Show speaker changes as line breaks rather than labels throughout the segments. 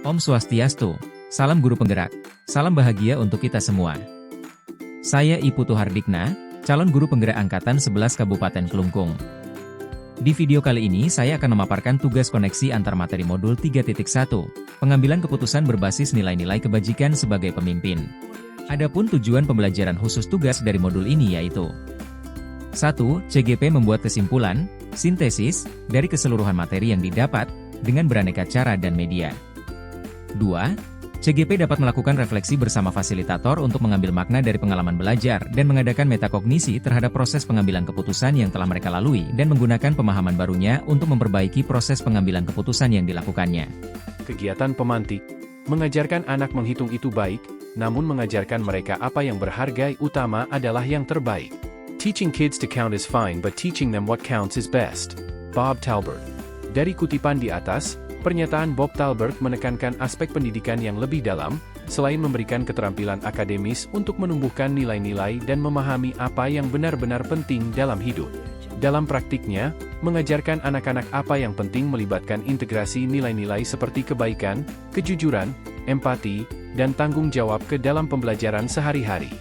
Om Swastiastu, salam guru penggerak, salam bahagia untuk kita semua. Saya Iputu Hardikna, calon guru penggerak Angkatan 11 Kabupaten Kelungkung. Di video kali ini saya akan memaparkan tugas koneksi antar materi modul 3.1, pengambilan keputusan berbasis nilai-nilai kebajikan sebagai pemimpin. Adapun tujuan pembelajaran khusus tugas dari modul ini yaitu 1. CGP membuat kesimpulan, sintesis, dari keseluruhan materi yang didapat, dengan beraneka cara dan media. 2. CGP dapat melakukan refleksi bersama fasilitator untuk mengambil makna dari pengalaman belajar dan mengadakan metakognisi terhadap proses pengambilan keputusan yang telah mereka lalui dan menggunakan pemahaman barunya untuk memperbaiki proses pengambilan keputusan yang dilakukannya.
Kegiatan pemantik, mengajarkan anak menghitung itu baik, namun mengajarkan mereka apa yang berharga utama adalah yang terbaik. Teaching kids to count is fine, but teaching them what counts is best. Bob Talbert. Dari kutipan di atas, pernyataan Bob Talbert menekankan aspek pendidikan yang lebih dalam, selain memberikan keterampilan akademis untuk menumbuhkan nilai-nilai dan memahami apa yang benar-benar penting dalam hidup. Dalam praktiknya, mengajarkan anak-anak apa yang penting melibatkan integrasi nilai-nilai seperti kebaikan, kejujuran, empati, dan tanggung jawab ke dalam pembelajaran sehari-hari.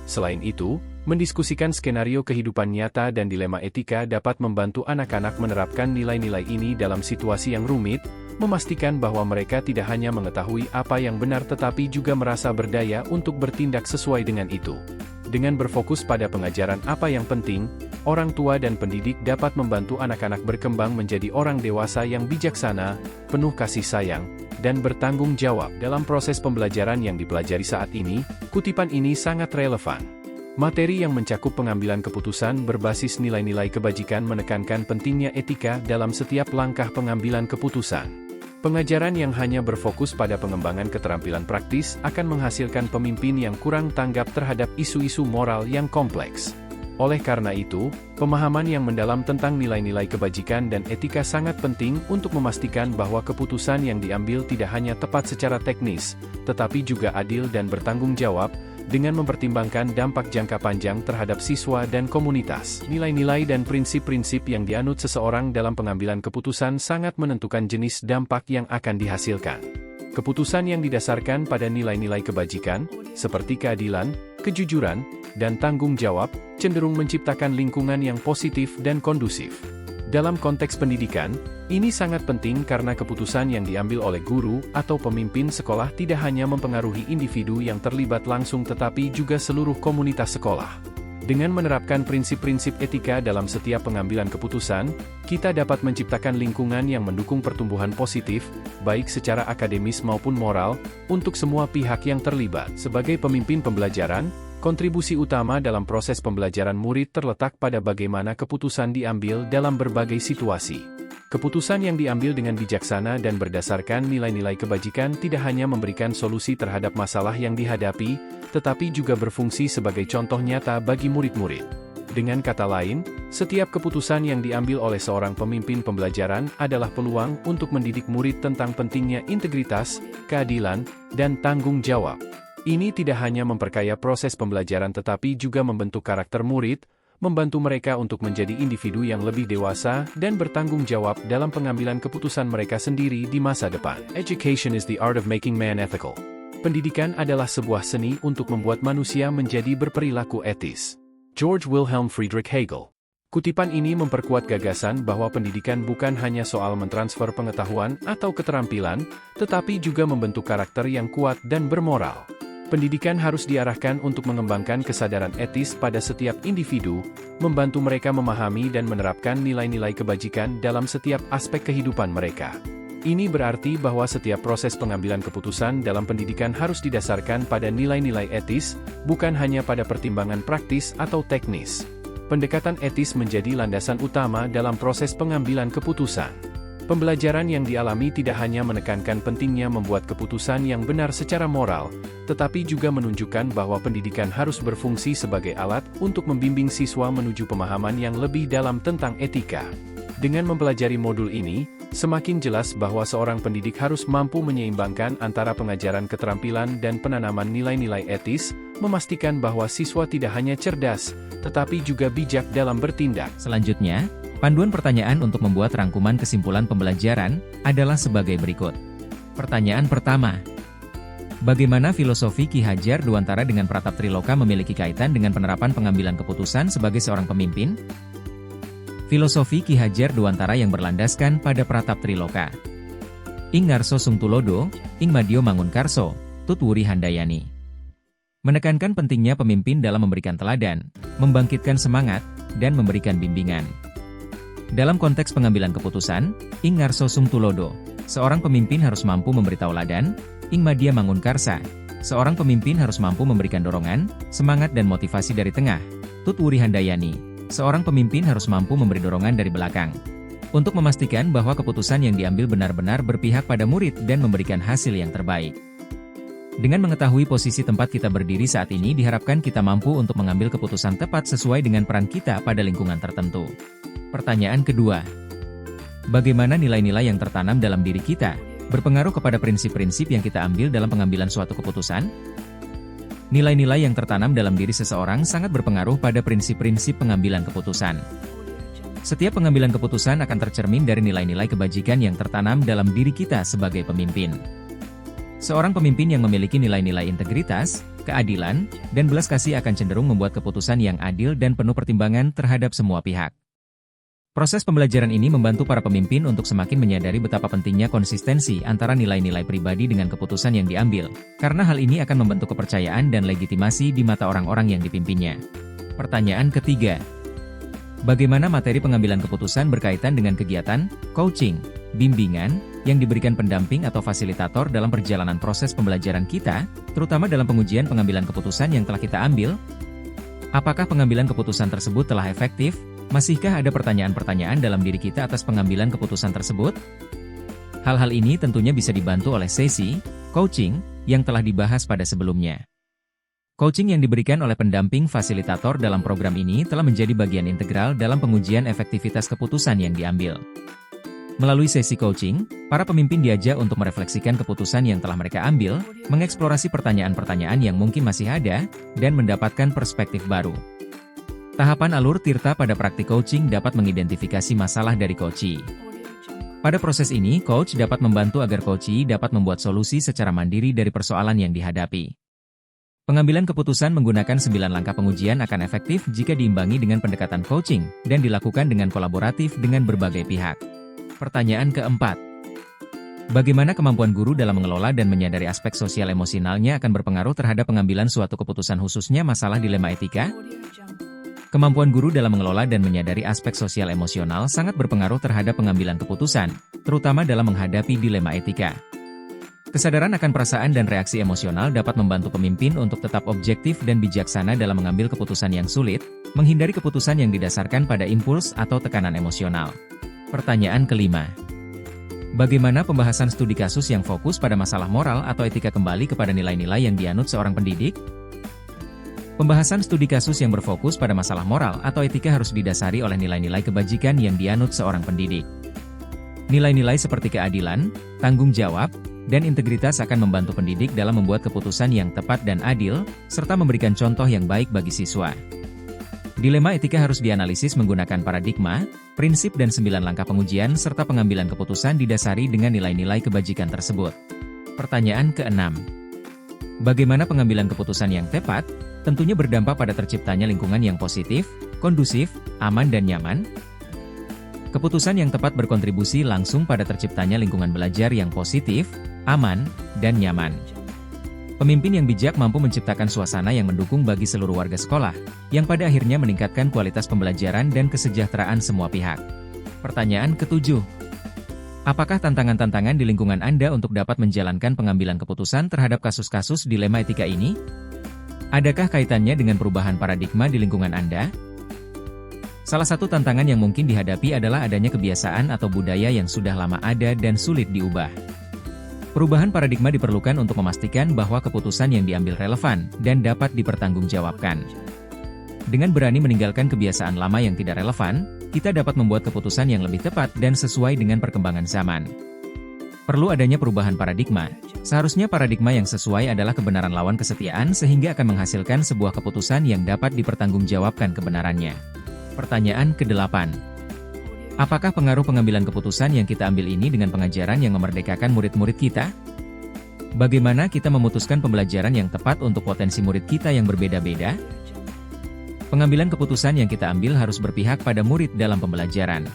Selain itu, mendiskusikan skenario kehidupan nyata dan dilema etika dapat membantu anak-anak menerapkan nilai-nilai ini dalam situasi yang rumit, memastikan bahwa mereka tidak hanya mengetahui apa yang benar tetapi juga merasa berdaya untuk bertindak sesuai dengan itu. Dengan berfokus pada pengajaran apa yang penting, orang tua dan pendidik dapat membantu anak-anak berkembang menjadi orang dewasa yang bijaksana, penuh kasih sayang, dan bertanggung jawab dalam proses pembelajaran yang dipelajari saat ini. Kutipan ini sangat relevan. Materi yang mencakup pengambilan keputusan berbasis nilai-nilai kebajikan menekankan pentingnya etika dalam setiap langkah pengambilan keputusan. Pengajaran yang hanya berfokus pada pengembangan keterampilan praktis akan menghasilkan pemimpin yang kurang tanggap terhadap isu-isu moral yang kompleks. Oleh karena itu, pemahaman yang mendalam tentang nilai-nilai kebajikan dan etika sangat penting untuk memastikan bahwa keputusan yang diambil tidak hanya tepat secara teknis, tetapi juga adil dan bertanggung jawab, dengan mempertimbangkan dampak jangka panjang terhadap siswa dan komunitas. Nilai-nilai dan prinsip-prinsip yang dianut seseorang dalam pengambilan keputusan sangat menentukan jenis dampak yang akan dihasilkan. Keputusan yang didasarkan pada nilai-nilai kebajikan, seperti keadilan, kejujuran, dan tanggung jawab, cenderung menciptakan lingkungan yang positif dan kondusif. Dalam konteks pendidikan, ini sangat penting karena keputusan yang diambil oleh guru atau pemimpin sekolah tidak hanya mempengaruhi individu yang terlibat langsung tetapi juga seluruh komunitas sekolah. Dengan menerapkan prinsip-prinsip etika dalam setiap pengambilan keputusan, kita dapat menciptakan lingkungan yang mendukung pertumbuhan positif, baik secara akademis maupun moral, untuk semua pihak yang terlibat. Sebagai pemimpin pembelajaran, kontribusi utama dalam proses pembelajaran murid terletak pada bagaimana keputusan diambil dalam berbagai situasi. Keputusan yang diambil dengan bijaksana dan berdasarkan nilai-nilai kebajikan tidak hanya memberikan solusi terhadap masalah yang dihadapi, tetapi juga berfungsi sebagai contoh nyata bagi murid-murid. Dengan kata lain, setiap keputusan yang diambil oleh seorang pemimpin pembelajaran adalah peluang untuk mendidik murid tentang pentingnya integritas, keadilan, dan tanggung jawab. Ini tidak hanya memperkaya proses pembelajaran tetapi juga membentuk karakter murid, membantu mereka untuk menjadi individu yang lebih dewasa dan bertanggung jawab dalam pengambilan keputusan mereka sendiri di masa depan. Education is the art of making man ethical. Pendidikan adalah sebuah seni untuk membuat manusia menjadi berperilaku etis. George Wilhelm Friedrich Hegel. Kutipan ini memperkuat gagasan bahwa pendidikan bukan hanya soal mentransfer pengetahuan atau keterampilan, tetapi juga membentuk karakter yang kuat dan bermoral. Pendidikan harus diarahkan untuk mengembangkan kesadaran etis pada setiap individu, membantu mereka memahami dan menerapkan nilai-nilai kebajikan dalam setiap aspek kehidupan mereka. Ini berarti bahwa setiap proses pengambilan keputusan dalam pendidikan harus didasarkan pada nilai-nilai etis, bukan hanya pada pertimbangan praktis atau teknis. Pendekatan etis menjadi landasan utama dalam proses pengambilan keputusan. Pembelajaran yang dialami tidak hanya menekankan pentingnya membuat keputusan yang benar secara moral, tetapi juga menunjukkan bahwa pendidikan harus berfungsi sebagai alat untuk membimbing siswa menuju pemahaman yang lebih dalam tentang etika. Dengan mempelajari modul ini, semakin jelas bahwa seorang pendidik harus mampu menyeimbangkan antara pengajaran keterampilan dan penanaman nilai-nilai etis, memastikan bahwa siswa tidak hanya cerdas, tetapi juga bijak dalam bertindak.
Selanjutnya, panduan pertanyaan untuk membuat rangkuman kesimpulan pembelajaran adalah sebagai berikut. Pertanyaan pertama. Bagaimana filosofi Ki Hajar Dewantara dengan Pratap Triloka memiliki kaitan dengan penerapan pengambilan keputusan sebagai seorang pemimpin? Filosofi Ki Hajar Dewantara yang berlandaskan pada Pratap Triloka. Ing ngarso sung tulodo, ing madyo mangunkarso, tut wuri handayani. Menekankan pentingnya pemimpin dalam memberikan teladan, membangkitkan semangat, dan memberikan bimbingan. Dalam konteks pengambilan keputusan, ing ngarso sung tulodo, seorang pemimpin harus mampu memberi tauladan. Ing madya mangunkarsa, seorang pemimpin harus mampu memberikan dorongan, semangat dan motivasi dari tengah. Tut wuri handayani, seorang pemimpin harus mampu memberi dorongan dari belakang. Untuk memastikan bahwa keputusan yang diambil benar-benar berpihak pada murid dan memberikan hasil yang terbaik. Dengan mengetahui posisi tempat kita berdiri saat ini diharapkan kita mampu untuk mengambil keputusan tepat sesuai dengan peran kita pada lingkungan tertentu. Pertanyaan kedua. Bagaimana nilai-nilai yang tertanam dalam diri kita berpengaruh kepada prinsip-prinsip yang kita ambil dalam pengambilan suatu keputusan? Nilai-nilai yang tertanam dalam diri seseorang sangat berpengaruh pada prinsip-prinsip pengambilan keputusan. Setiap pengambilan keputusan akan tercermin dari nilai-nilai kebajikan yang tertanam dalam diri kita sebagai pemimpin. Seorang pemimpin yang memiliki nilai-nilai integritas, keadilan, dan belas kasih akan cenderung membuat keputusan yang adil dan penuh pertimbangan terhadap semua pihak. Proses pembelajaran ini membantu para pemimpin untuk semakin menyadari betapa pentingnya konsistensi antara nilai-nilai pribadi dengan keputusan yang diambil, karena hal ini akan membentuk kepercayaan dan legitimasi di mata orang-orang yang dipimpinnya. Pertanyaan ketiga. Bagaimana materi pengambilan keputusan berkaitan dengan kegiatan, coaching, bimbingan, yang diberikan pendamping atau fasilitator dalam perjalanan proses pembelajaran kita, terutama dalam pengujian pengambilan keputusan yang telah kita ambil? Apakah pengambilan keputusan tersebut telah efektif? Masihkah ada pertanyaan-pertanyaan dalam diri kita atas pengambilan keputusan tersebut? Hal-hal ini tentunya bisa dibantu oleh sesi coaching yang telah dibahas pada sebelumnya. Coaching yang diberikan oleh pendamping fasilitator dalam program ini telah menjadi bagian integral dalam pengujian efektivitas keputusan yang diambil. Melalui sesi coaching, para pemimpin diajak untuk merefleksikan keputusan yang telah mereka ambil, mengeksplorasi pertanyaan-pertanyaan yang mungkin masih ada, dan mendapatkan perspektif baru. Tahapan alur tirta pada praktik coaching dapat mengidentifikasi masalah dari coachee. Pada proses ini, coach dapat membantu agar coachee dapat membuat solusi secara mandiri dari persoalan yang dihadapi. Pengambilan keputusan menggunakan 9 langkah pengujian akan efektif jika diimbangi dengan pendekatan coaching, dan dilakukan dengan kolaboratif dengan berbagai pihak. Pertanyaan keempat. Bagaimana kemampuan guru dalam mengelola dan menyadari aspek sosial emosionalnya akan berpengaruh terhadap pengambilan suatu keputusan khususnya masalah dilema etika? Kemampuan guru dalam mengelola dan menyadari aspek sosial emosional sangat berpengaruh terhadap pengambilan keputusan, terutama dalam menghadapi dilema etika. Kesadaran akan perasaan dan reaksi emosional dapat membantu pemimpin untuk tetap objektif dan bijaksana dalam mengambil keputusan yang sulit, menghindari keputusan yang didasarkan pada impuls atau tekanan emosional. Pertanyaan kelima. Bagaimana pembahasan studi kasus yang fokus pada masalah moral atau etika kembali kepada nilai-nilai yang dianut seorang pendidik? Pembahasan studi kasus yang berfokus pada masalah moral atau etika harus didasari oleh nilai-nilai kebajikan yang dianut seorang pendidik. Nilai-nilai seperti keadilan, tanggung jawab, dan integritas akan membantu pendidik dalam membuat keputusan yang tepat dan adil, serta memberikan contoh yang baik bagi siswa. Dilema etika harus dianalisis menggunakan paradigma, prinsip dan 9 langkah pengujian serta pengambilan keputusan didasari dengan nilai-nilai kebajikan tersebut. Pertanyaan keenam. Bagaimana pengambilan keputusan yang tepat? Tentunya berdampak pada terciptanya lingkungan yang positif, kondusif, aman dan nyaman. Keputusan yang tepat berkontribusi langsung pada terciptanya lingkungan belajar yang positif, aman, dan nyaman. Pemimpin yang bijak mampu menciptakan suasana yang mendukung bagi seluruh warga sekolah, yang pada akhirnya meningkatkan kualitas pembelajaran dan kesejahteraan semua pihak. Pertanyaan ketujuh. Apakah tantangan-tantangan di lingkungan Anda untuk dapat menjalankan pengambilan keputusan terhadap kasus-kasus dilema etika ini? Adakah kaitannya dengan perubahan paradigma di lingkungan Anda? Salah satu tantangan yang mungkin dihadapi adalah adanya kebiasaan atau budaya yang sudah lama ada dan sulit diubah. Perubahan paradigma diperlukan untuk memastikan bahwa keputusan yang diambil relevan dan dapat dipertanggungjawabkan. Dengan berani meninggalkan kebiasaan lama yang tidak relevan, kita dapat membuat keputusan yang lebih tepat dan sesuai dengan perkembangan zaman. Perlu adanya perubahan paradigma. Seharusnya paradigma yang sesuai adalah kebenaran lawan kesetiaan sehingga akan menghasilkan sebuah keputusan yang dapat dipertanggungjawabkan kebenarannya. Pertanyaan ke-8. Apakah pengaruh pengambilan keputusan yang kita ambil ini dengan pengajaran yang memerdekakan murid-murid kita? Bagaimana kita memutuskan pembelajaran yang tepat untuk potensi murid kita yang berbeda-beda? Pengambilan keputusan yang kita ambil harus berpihak pada murid dalam pembelajaran.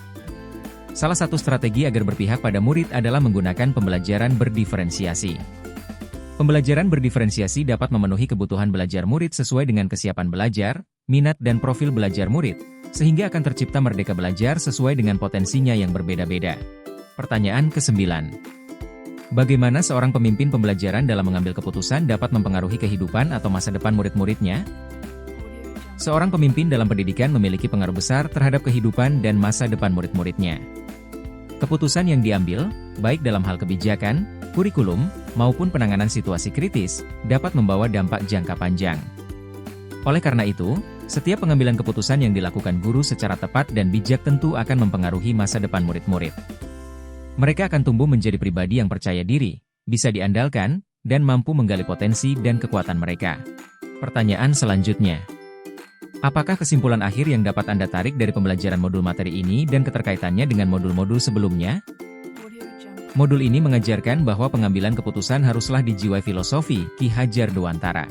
Salah satu strategi agar berpihak pada murid adalah menggunakan pembelajaran berdiferensiasi. Pembelajaran berdiferensiasi dapat memenuhi kebutuhan belajar murid sesuai dengan kesiapan belajar, minat dan profil belajar murid, sehingga akan tercipta merdeka belajar sesuai dengan potensinya yang berbeda-beda. Pertanyaan ke-9. Bagaimana seorang pemimpin pembelajaran dalam mengambil keputusan dapat mempengaruhi kehidupan atau masa depan murid-muridnya? Seorang pemimpin dalam pendidikan memiliki pengaruh besar terhadap kehidupan dan masa depan murid-muridnya. Keputusan yang diambil, baik dalam hal kebijakan, kurikulum, maupun penanganan situasi kritis, dapat membawa dampak jangka panjang. Oleh karena itu, setiap pengambilan keputusan yang dilakukan guru secara tepat dan bijak tentu akan mempengaruhi masa depan murid-murid. Mereka akan tumbuh menjadi pribadi yang percaya diri, bisa diandalkan, dan mampu menggali potensi dan kekuatan mereka. Pertanyaan selanjutnya. Apakah kesimpulan akhir yang dapat Anda tarik dari pembelajaran modul materi ini dan keterkaitannya dengan modul-modul sebelumnya? Modul ini mengajarkan bahwa pengambilan keputusan haruslah dijiwai filosofi Ki Hajar Dewantara.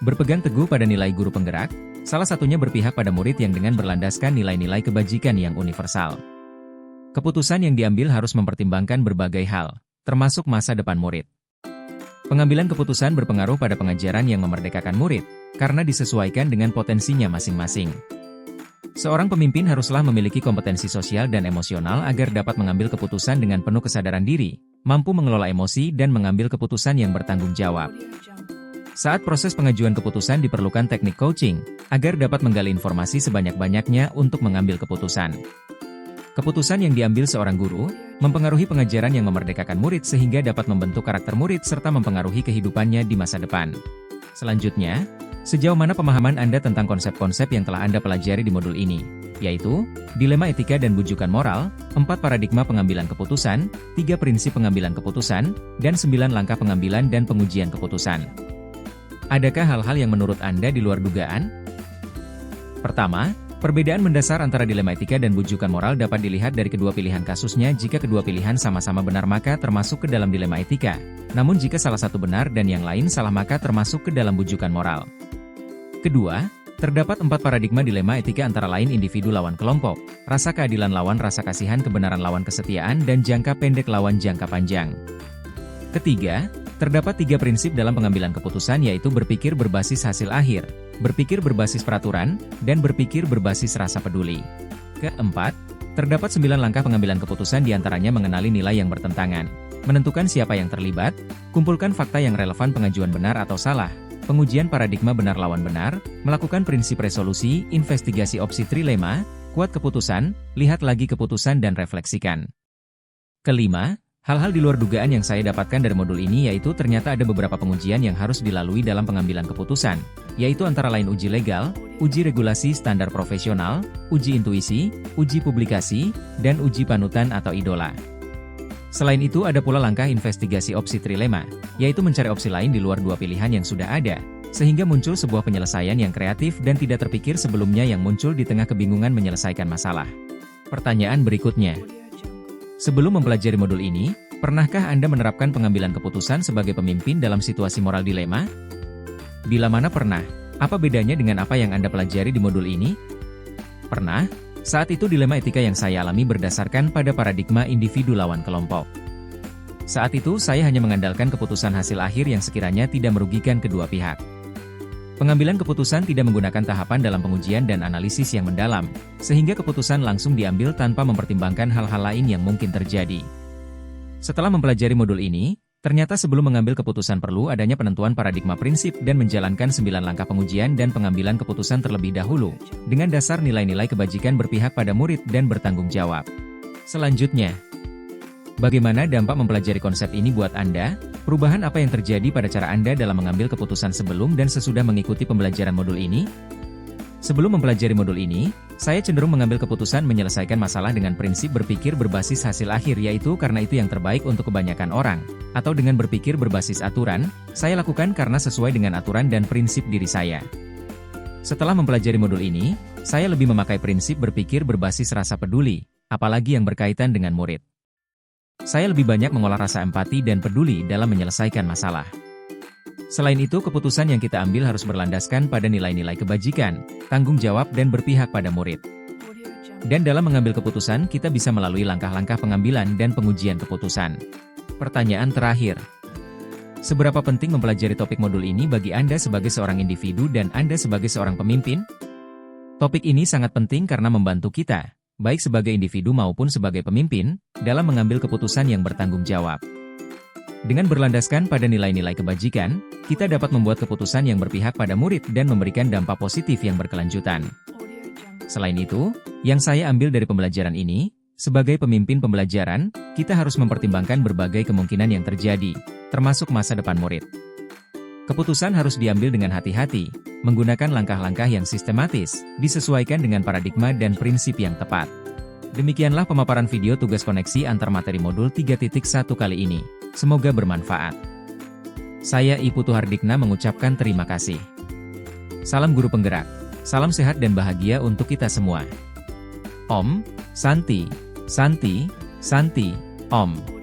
Berpegang teguh pada nilai guru penggerak, salah satunya berpihak pada murid yang dengan berlandaskan nilai-nilai kebajikan yang universal. Keputusan yang diambil harus mempertimbangkan berbagai hal, termasuk masa depan murid. Pengambilan keputusan berpengaruh pada pengajaran yang memerdekakan murid, karena disesuaikan dengan potensinya masing-masing. Seorang pemimpin haruslah memiliki kompetensi sosial dan emosional agar dapat mengambil keputusan dengan penuh kesadaran diri, mampu mengelola emosi dan mengambil keputusan yang bertanggung jawab. Saat proses pengajuan keputusan diperlukan teknik coaching, agar dapat menggali informasi sebanyak-banyaknya untuk mengambil keputusan. Keputusan yang diambil seorang guru, mempengaruhi pengajaran yang memerdekakan murid sehingga dapat membentuk karakter murid serta mempengaruhi kehidupannya di masa depan. Selanjutnya, sejauh mana pemahaman Anda tentang konsep-konsep yang telah Anda pelajari di modul ini, yaitu, dilema etika dan bujukan moral, 4 paradigma pengambilan keputusan, 3 prinsip pengambilan keputusan, dan 9 langkah pengambilan dan pengujian keputusan. Adakah hal-hal yang menurut Anda di luar dugaan? Pertama, perbedaan mendasar antara dilema etika dan bujukan moral dapat dilihat dari kedua pilihan kasusnya. Jika kedua pilihan sama-sama benar maka termasuk ke dalam dilema etika. Namun jika salah satu benar dan yang lain salah maka termasuk ke dalam bujukan moral. Kedua, terdapat 4 paradigma dilema etika antara lain individu lawan kelompok, rasa keadilan lawan rasa kasihan, kebenaran lawan kesetiaan, dan jangka pendek lawan jangka panjang. Ketiga, terdapat 3 prinsip dalam pengambilan keputusan yaitu berpikir berbasis hasil akhir, berpikir berbasis peraturan, dan berpikir berbasis rasa peduli. Keempat, terdapat 9 langkah pengambilan keputusan diantaranya mengenali nilai yang bertentangan, menentukan siapa yang terlibat, kumpulkan fakta yang relevan pengajuan benar atau salah, pengujian paradigma benar lawan benar, melakukan prinsip resolusi, investigasi opsi trilema, kuat keputusan, lihat lagi keputusan dan refleksikan. Kelima, hal-hal di luar dugaan yang saya dapatkan dari modul ini yaitu ternyata ada beberapa pengujian yang harus dilalui dalam pengambilan keputusan, yaitu antara lain uji legal, uji regulasi standar profesional, uji intuisi, uji publikasi, dan uji panutan atau idola. Selain itu ada pula langkah investigasi opsi trilema, yaitu mencari opsi lain di luar 2 pilihan yang sudah ada, sehingga muncul sebuah penyelesaian yang kreatif dan tidak terpikir sebelumnya yang muncul di tengah kebingungan menyelesaikan masalah. Pertanyaan berikutnya. Sebelum mempelajari modul ini, pernahkah Anda menerapkan pengambilan keputusan sebagai pemimpin dalam situasi moral dilema? Bila mana pernah, apa bedanya dengan apa yang Anda pelajari di modul ini? Pernah, saat itu dilema etika yang saya alami berdasarkan pada paradigma individu lawan kelompok. Saat itu saya hanya mengandalkan keputusan hasil akhir yang sekiranya tidak merugikan kedua pihak. Pengambilan keputusan tidak menggunakan tahapan dalam pengujian dan analisis yang mendalam, sehingga keputusan langsung diambil tanpa mempertimbangkan hal-hal lain yang mungkin terjadi. Setelah mempelajari modul ini, ternyata sebelum mengambil keputusan perlu adanya penentuan paradigma prinsip dan menjalankan 9 langkah pengujian dan pengambilan keputusan terlebih dahulu, dengan dasar nilai-nilai kebajikan berpihak pada murid dan bertanggung jawab. Selanjutnya, bagaimana dampak mempelajari konsep ini buat Anda? Perubahan apa yang terjadi pada cara Anda dalam mengambil keputusan sebelum dan sesudah mengikuti pembelajaran modul ini? Sebelum mempelajari modul ini, saya cenderung mengambil keputusan menyelesaikan masalah dengan prinsip berpikir berbasis hasil akhir yaitu karena itu yang terbaik untuk kebanyakan orang, atau dengan berpikir berbasis aturan, saya lakukan karena sesuai dengan aturan dan prinsip diri saya. Setelah mempelajari modul ini, saya lebih memakai prinsip berpikir berbasis rasa peduli, apalagi yang berkaitan dengan murid. Saya lebih banyak mengolah rasa empati dan peduli dalam menyelesaikan masalah. Selain itu, keputusan yang kita ambil harus berlandaskan pada nilai-nilai kebajikan, tanggung jawab dan berpihak pada murid. Dan dalam mengambil keputusan, kita bisa melalui langkah-langkah pengambilan dan pengujian keputusan. Pertanyaan terakhir. Seberapa penting mempelajari topik modul ini bagi Anda sebagai seorang individu dan Anda sebagai seorang pemimpin? Topik ini sangat penting karena membantu kita, baik sebagai individu maupun sebagai pemimpin, dalam mengambil keputusan yang bertanggung jawab. Dengan berlandaskan pada nilai-nilai kebajikan, kita dapat membuat keputusan yang berpihak pada murid dan memberikan dampak positif yang berkelanjutan. Selain itu, yang saya ambil dari pembelajaran ini, sebagai pemimpin pembelajaran, kita harus mempertimbangkan berbagai kemungkinan yang terjadi, termasuk masa depan murid. Keputusan harus diambil dengan hati-hati, menggunakan langkah-langkah yang sistematis, disesuaikan dengan paradigma dan prinsip yang tepat. Demikianlah pemaparan video tugas koneksi antar materi modul 3.1 kali ini. Semoga bermanfaat. Saya Iputu Hardikna mengucapkan terima kasih. Salam guru penggerak, salam sehat dan bahagia untuk kita semua. Om Santi, Santi, Santi, Om.